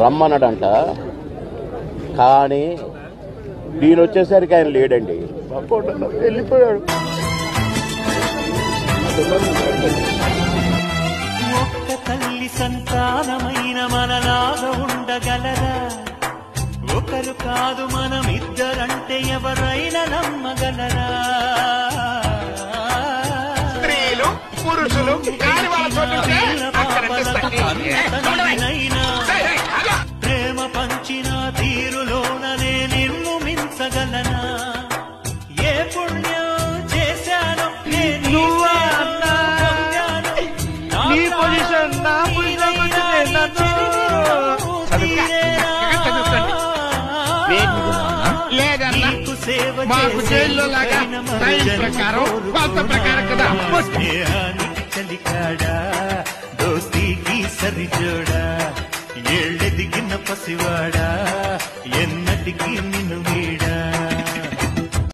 రమ్మన్నాడంట. కానీ దీని వచ్చేసరికి ఆయన లేడండి, వెళ్ళిపోయాడు. ఒక్క తల్లి సంతానమైన మనలాగా ఉండగలరా? ఒకరు కాదు మనమిద్దరంటే ఎవరైనా నమ్మగలరా? స్త్రీలు పురుషులు ప్రేమ పంచిన తీరులోననే నిన్ను మించగలనా? ఏ పుణ్యం చేశాను నీ పొజిషన్ నా లేదన్నా, మాకు జైల్లో లాగా టైం ప్రకారం కొత్త ప్రకారం కదా. చలికాడా దోస్తీకి సరిజోడా, ఏళ్ళెదిగిన పసివాడా ఎన్నటికి నిన్ను వీడా.